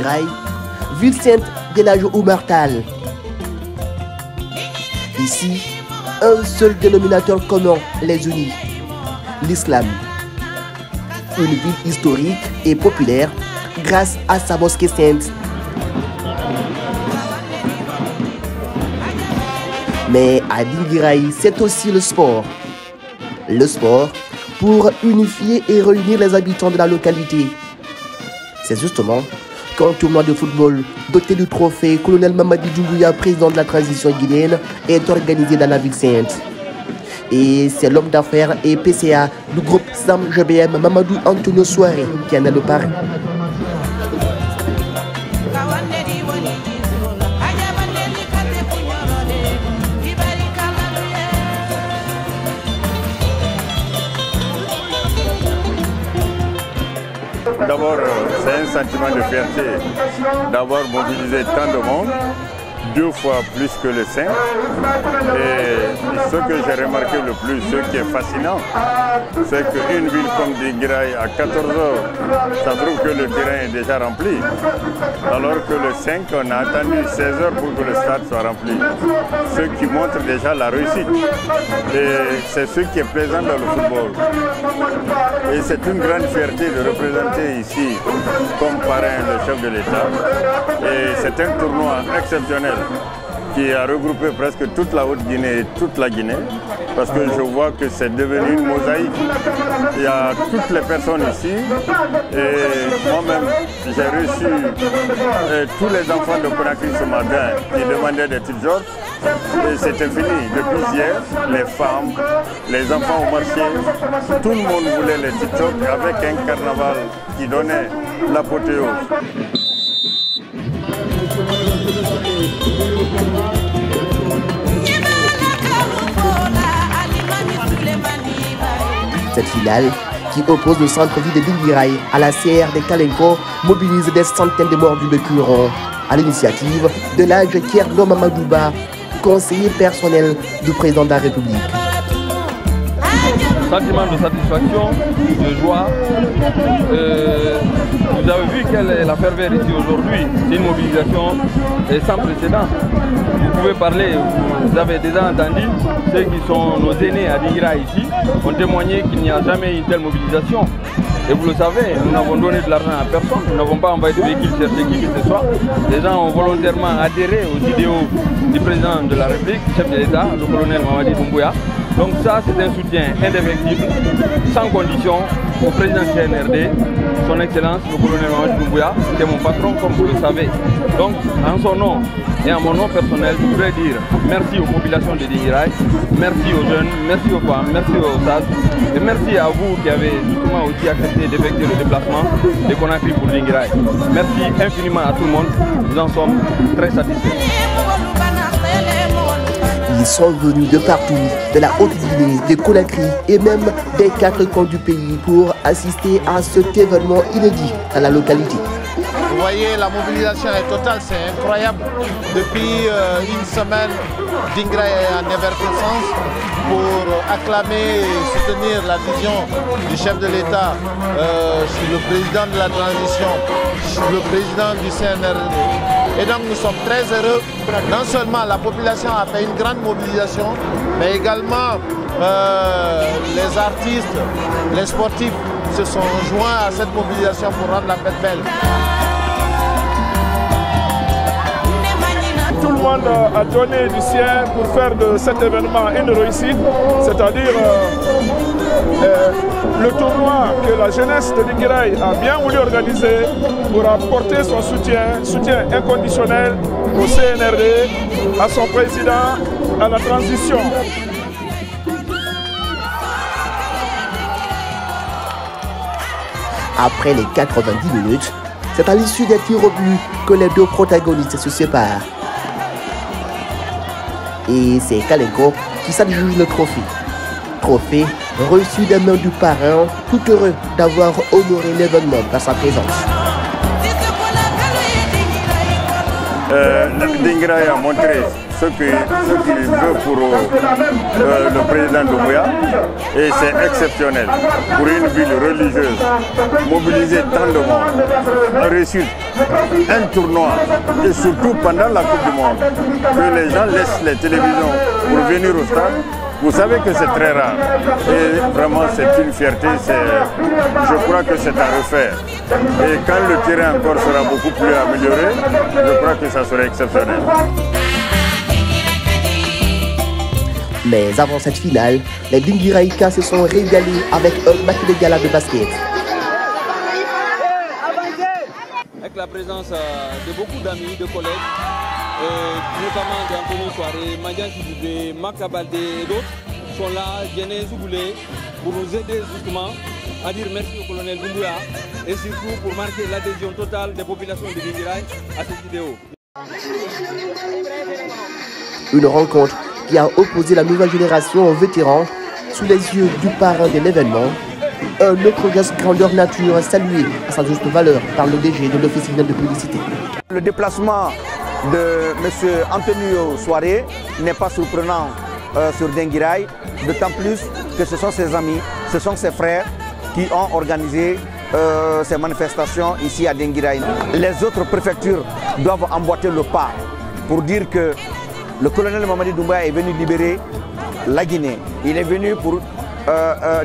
Dinguiraye, ville sainte de l'âge Oumar Tall. Ici, un seul dénominateur commun les unit, l'islam. Une ville historique et populaire grâce à sa mosquée sainte. Mais à Dinguiraye, c'est aussi le sport. Le sport pour unifier et réunir les habitants de la localité. C'est justement qu'un tournoi de football doté du trophée Colonel Mamadi Doumbouya, président de la transition guinéenne, est organisé dans la ville sainte. Et c'est l'homme d'affaires et PCA du groupe SAM GBM, Mamadou Antonio Soare, qui en est le parrain. D'abord, c'est un sentiment de fierté d'avoir mobilisé tant de monde, 2 fois plus que le 5. Et ce que j'ai remarqué le plus, ce qui est fascinant, c'est qu'une ville comme Dinguiraye, à 14 h, ça prouve que le terrain est déjà rempli. Alors que le 5, on a attendu 16 h pour que le stade soit rempli. Ce qui montre déjà la réussite. Et c'est ce qui est plaisant dans le football. Et c'est une grande fierté de représenter ici, comme parrain, le chef de l'État. Et c'est un tournoi exceptionnel qui a regroupé presque toute la Haute-Guinée et toute la Guinée, parce que je vois que c'est devenu une mosaïque. Il y a toutes les personnes ici, et moi-même, j'ai reçu tous les enfants de Conakry ce matin qui demandaient des petites ordres, et c'était fini. Depuis hier, les femmes, les enfants au marché, tout le monde voulait les petites ordres avec un carnaval qui donnait l'apothéose. Cette finale, qui oppose le centre-ville de Dinguiraye à la CR des Kalenko, mobilise des centaines de mordus de Curon, à l'initiative de l'âge Kierno Mamadouba, conseiller personnel du président de la République. Sentiment de satisfaction, de joie. Vous avez vu quelle est la ferveur ici aujourd'hui. C'est une mobilisation sans précédent. Vous pouvez parler, vous avez déjà entendu, ceux qui sont nos aînés à Dinguiraye ici ont témoigné qu'il n'y a jamais eu une telle mobilisation. Et vous le savez, nous n'avons donné de l'argent à personne, nous n'avons pas envoyé de véhicules chercher qui que ce soit. Les gens ont volontairement adhéré aux idéaux du président de la République, chef de l'État, le colonel Mamadi Doumbouya. Donc ça, c'est un soutien indéfectible, sans condition, au président du CNRD, son Excellence, le colonel Mamadi Doumbouya, qui est mon patron, comme vous le savez. Donc, en son nom et en mon nom personnel, je voudrais dire merci aux populations de Dinguiraye, merci aux jeunes, merci aux femmes, merci aux sages, et merci à vous qui avez justement aussi accepté d'effectuer le déplacement de Conakry pour Dinguiraye. Merci infiniment à tout le monde, nous en sommes très satisfaits. Ils sont venus de partout, de la Haute-Guinée, de Conakry et même des 4 coins du pays pour assister à cet événement inédit à la localité. Vous voyez, la mobilisation est totale, c'est incroyable. Depuis une semaine, Dinguiraye est en effervescence pour acclamer et soutenir la vision du chef de l'État, le président de la transition, le président du CNRD. Et donc nous sommes très heureux. Non seulement la population a fait une grande mobilisation, mais également les artistes, les sportifs se sont joints à cette mobilisation pour rendre la fête belle. Tout le monde a donné du sien pour faire de cet événement une réussite, c'est-à-dire le tournoi que la jeunesse de Dinguiraye a bien voulu organiser pour apporter son soutien inconditionnel au CNRD, à son président, à la transition. Après les 90 minutes, c'est à l'issue des tirs au but que les 2 protagonistes se séparent. Et c'est Kalenko qui s'adjuge le trophée. Trophée reçu des mains du parrain, tout heureux d'avoir honoré l'événement par sa présence. Dinguiraye a montré ce ce qu'il veut pour le président Doumbouya, et c'est exceptionnel. Pour une ville religieuse, mobiliser tant de monde, réussir un tournoi, et surtout pendant la Coupe du Monde, que les gens laissent les télévisions pour venir au stade. Vous savez que c'est très rare et vraiment c'est une fierté, je crois que c'est à refaire. Et quand le terrain encore sera beaucoup plus amélioré, je crois que ça sera exceptionnel. Mais avant cette finale, les Dingiraïkas se sont régalés avec un match de gala de basket. Avec la présence de beaucoup d'amis, de collègues, notamment d'Antonio Soiré, Mandian Kibibé, Makabalde et d'autres sont là, Djené Souboulé, pour nous aider justement à dire merci au colonel Doumbouya et surtout pour marquer l'adhésion totale des populations de Dingiraï à cette vidéo. Une rencontre qui a opposé la nouvelle génération aux vétérans sous les yeux du parrain de l'événement. Un autre geste grandeur nature salué à sa juste valeur par le DG de l'Office de publicité. Le déplacement de M. Antonio Soiré n'est pas surprenant sur Dingiraï, d'autant plus que ce sont ses amis, ce sont ses frères qui ont organisé ces manifestations ici à Dingiraï. Les autres préfectures doivent emboîter le pas pour dire que le colonel Mamadi Doumbouya est venu libérer la Guinée. Il est venu pour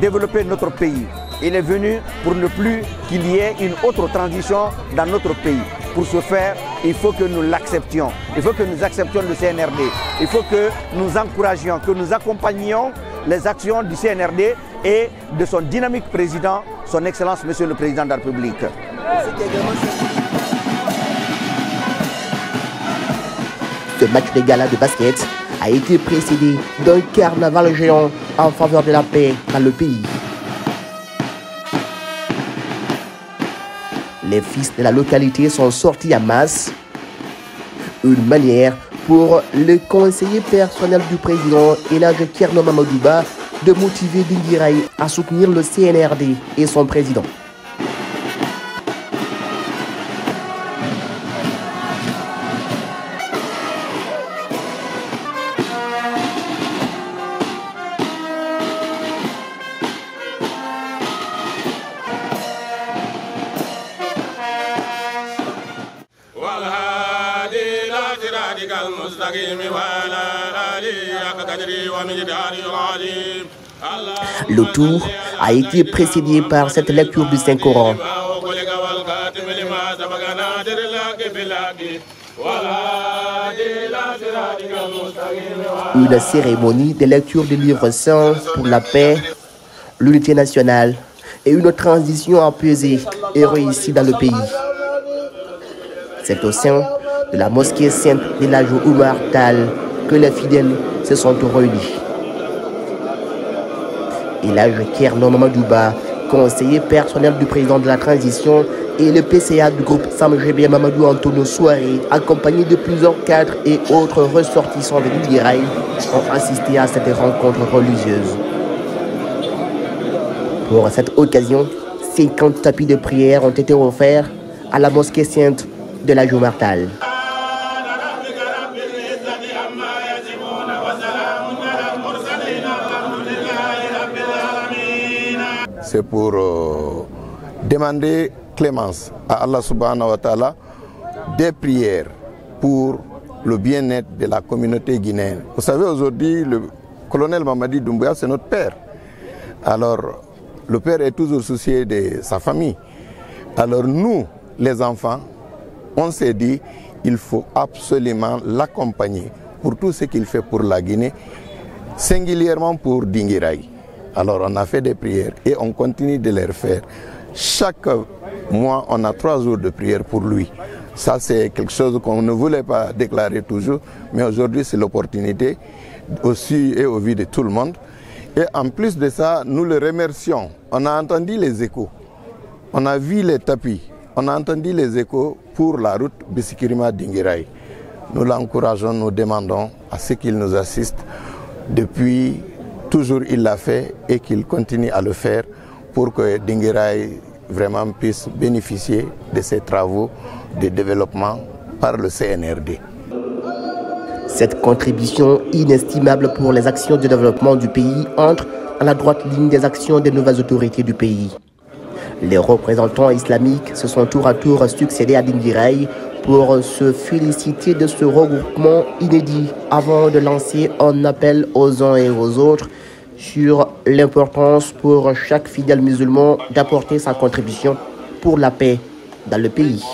développer notre pays. Il est venu pour ne plus qu'il y ait une autre transition dans notre pays. Pour ce faire, il faut que nous l'acceptions. Il faut que nous acceptions le CNRD. Il faut que nous encouragions, que nous accompagnions les actions du CNRD et de son dynamique président, son Excellence Monsieur le Président de la République. Ce match de gala de basket a été précédé d'un carnaval géant en faveur de la paix dans le pays. Les fils de la localité sont sortis en masse. Une manière pour le conseiller personnel du président Elhadji Thierno Mamadouba de motiver Dingiraï à soutenir le CNRD et son président. Le tour a été précédé par cette lecture du Saint-Coran. Une cérémonie de lecture des livres saints pour la paix, l'unité nationale et une transition apaisée et réussie dans le pays. C'est au sein de la mosquée sainte d'Elhadji Oumar Tall que les fidèles se sont réunis. Elhadji Thierno Mamadouba, conseiller personnel du président de la transition, et le PCA du groupe Samgébé Mamadou Antonio Soiré, accompagné de plusieurs cadres et autres ressortissants de Dingiraï, ont assisté à cette rencontre religieuse. Pour cette occasion, 50 tapis de prière ont été offerts à la mosquée sainte de l'Elhadji Oumar Tall. C'est pour demander clémence à Allah subhanahu wa ta'ala, des prières pour le bien-être de la communauté guinéenne. Vous savez, aujourd'hui, le colonel Mamadi Doumbouya, c'est notre père. Alors, le père est toujours soucié de sa famille. Alors nous, les enfants, on s'est dit, il faut absolument l'accompagner pour tout ce qu'il fait pour la Guinée, singulièrement pour Dingiraï. Alors on a fait des prières et on continue de les faire. Chaque mois, on a 3 jours de prière pour lui. Ça, c'est quelque chose qu'on ne voulait pas déclarer toujours, mais aujourd'hui, c'est l'opportunité aussi et au vu de tout le monde. Et en plus de ça, nous le remercions. On a entendu les échos, on a vu les tapis, on a entendu les échos pour la route Bissikirima-Dingiraï. Nous l'encourageons, nous demandons à ce qu'il nous assiste. Depuis toujours, il l'a fait et qu'il continue à le faire pour que Dingiraï vraiment puisse bénéficier de ces travaux de développement par le CNRD. Cette contribution inestimable pour les actions de développement du pays entre dans la droite ligne des actions des nouvelles autorités du pays. Les représentants islamiques se sont tour à tour succédés à Dinguiraye pour se féliciter de ce regroupement inédit avant de lancer un appel aux uns et aux autres sur l'importance pour chaque fidèle musulman d'apporter sa contribution pour la paix dans le pays.